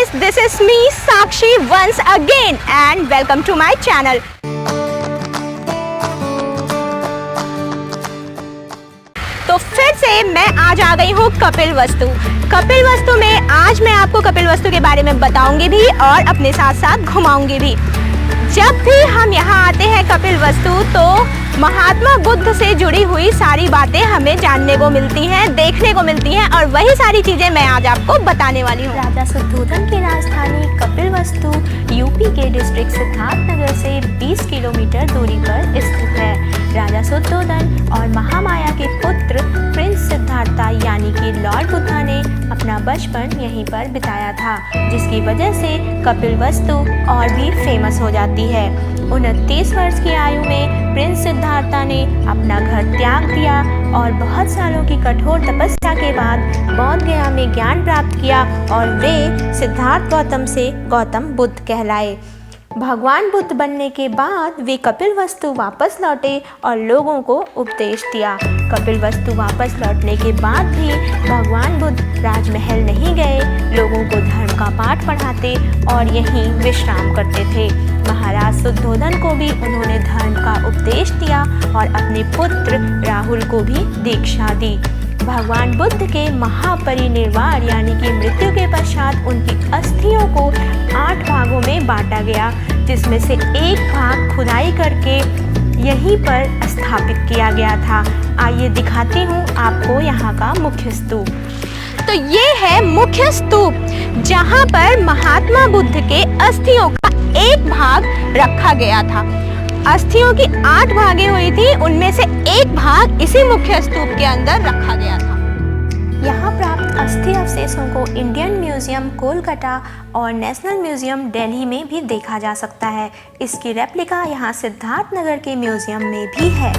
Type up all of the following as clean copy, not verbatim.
guys, this is me Sakshi once again and welcome to my channel. तो फिर से मैं आज आ गई हूँ कपिलवस्तु। कपिलवस्तु में आज मैं आपको कपिलवस्तु के बारे में बताऊंगी भी और अपने साथ साथ घुमाऊंगी भी। जब भी हम यहाँ आते हैं कपिलवस्तु तो महात्मा बुद्ध से जुड़ी हुई सारी बातें हमें जानने को मिलती हैं, देखने को मिलती हैं और वही सारी चीज़ें मैं आज आपको बताने वाली हूँ। राजा शुद्धोधन की राजधानी कपिलवस्तु यूपी के डिस्ट्रिक्ट सिद्धार्थनगर से 20 किलोमीटर दूरी पर स्थित है। राजा शुद्धोधन और महामाया के पुत्र प्रिंस सिद्धार्था यानी कि लॉर्ड बुद्धा ने अपना बचपन यहीं पर बिताया था, जिसकी वजह से कपिलवस्तु और भी फेमस हो जाती है। 29 वर्ष की आयु में प्रिंस सिद्धार्था ने अपना घर त्याग दिया और बहुत सालों की कठोर तपस्या के बाद बौद्ध गया में ज्ञान प्राप्त किया और वे सिद्धार्थ गौतम से गौतम बुद्ध कहलाए। भगवान बुद्ध बनने के बाद वे कपिलवस्तु वापस लौटे और लोगों को उपदेश दिया। कपिलवस्तु वापस लौटने के बाद भी भगवान बुद्ध राजमहल नहीं गए, लोगों को धर्म का पाठ पढ़ाते और यहीं विश्राम करते थे। महाराज शुद्धोधन को भी उन्होंने धर्म का उपदेश दिया और अपने पुत्र राहुल को भी दीक्षा दी। भगवान बुद्ध के महापरिनिर्वाण यानी कि मृत्यु के पश्चात उनकी अस्थियों को 8 भागों में बांटा गया, जिसमें से एक भाग खुदाई करके यहीं पर स्थापित किया गया था। आइए दिखाती हूँ आपको यहाँ का मुख्य स्तूप। तो ये है मुख्य स्तूप, जहाँ पर महात्मा बुद्ध के अस्थियों का एक भाग रखा गया था। अस्थियों की 8 भागें हुई थी, उनमें से एक भाग इसी मुख्य स्तूप के अंदर रखा गया था। यहाँ प्राप्त अस्थि अवशेषों को इंडियन म्यूजियम कोलकाता और नेशनल म्यूजियम दिल्ली में भी देखा जा सकता है। इसकी रेप्लिका यहाँ सिद्धार्थनगर के म्यूजियम में भी है।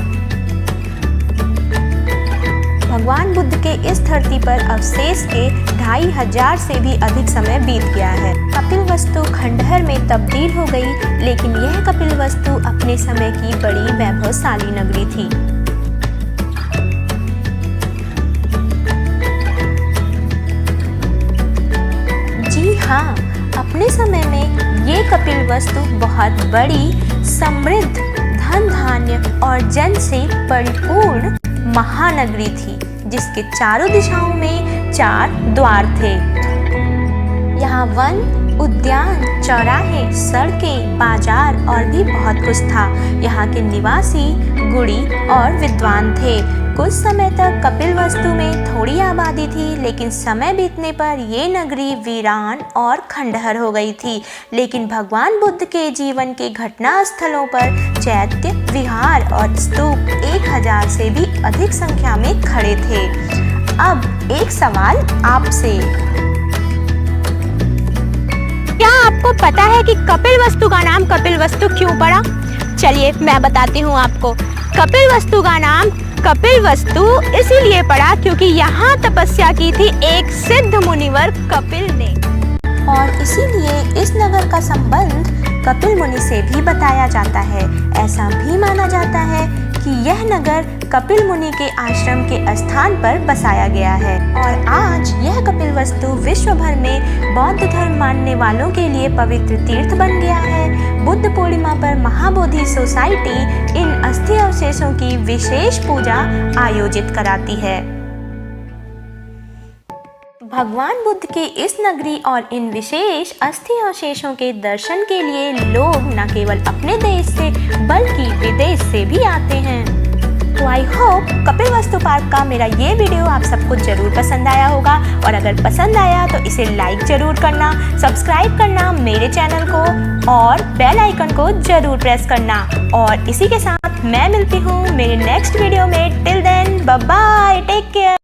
भगवान बुद्ध के इस धरती पर अवशेष के 2500 से भी अधिक समय बीत गया है। कपिलवस्तु खंडहर में तब्दील हो गई, लेकिन यह कपिलवस्तु अपने समय की बड़ी वैभवशाली नगरी थी। जी हाँ, अपने समय में ये कपिलवस्तु बहुत बड़ी, समृद्ध, धन धान्य और जन से परिपूर्ण महानगरी थी, जिसके चारों दिशाओं में 4 द्वार थे। यहाँ वन, उद्यान, चौराहे, सड़कें, बाजार और भी बहुत कुछ था। यहाँ के निवासी गुणी और विद्वान थे। कुछ समय तक कपिलवस्तु में थोड़ी आबादी थी, लेकिन समय बीतने पर ये नगरी वीरान और खंडहर हो गई थी। लेकिन भगवान बुद्ध के जीवन के घटना स्थलों पर चैत्य, विहार और स्तूप 1000 से भी अधिक संख्या में खड़े थे। अब एक सवाल आपसे, क्या आपको पता है कि कपिलवस्तु का नाम कपिलवस्तु क्यों पड़ा? चलिए मैं बताती हूँ आपको। कपिलवस्तु का नाम कपिलवस्तु इसीलिए पड़ा क्योंकि यहाँ तपस्या की थी एक सिद्ध मुनिवर कपिल ने, और इसीलिए इस नगर का संबंध कपिल मुनि से भी बताया जाता है। ऐसा भी माना जाता है कि यह नगर कपिल मुनि के आश्रम के स्थान पर बसाया गया है और आज यह कपिलवस्तु विश्व भर में बौद्ध धर्म मानने वालों के लिए पवित्र तीर्थ बन गया है। बुद्ध पूर्णिमा पर महाबोधि सोसाइटी इन अस्थि अवशेषों की विशेष पूजा आयोजित कराती है। भगवान बुद्ध के इस नगरी और इन विशेष अस्थि अवशेषों के दर्शन के लिए लोग न केवल अपने देश से बल्कि विदेश से भी आते हैं। तो आई होप कपिलवस्तु पार्क का मेरा ये वीडियो आप सबको जरूर पसंद आया होगा, और अगर पसंद आया तो इसे लाइक जरूर करना, सब्सक्राइब करना मेरे चैनल को और बेल आइकन को जरूर प्रेस करना। और इसी के साथ मैं मिलती हूँ मेरे नेक्स्ट वीडियो में। Till then bye bye, take care.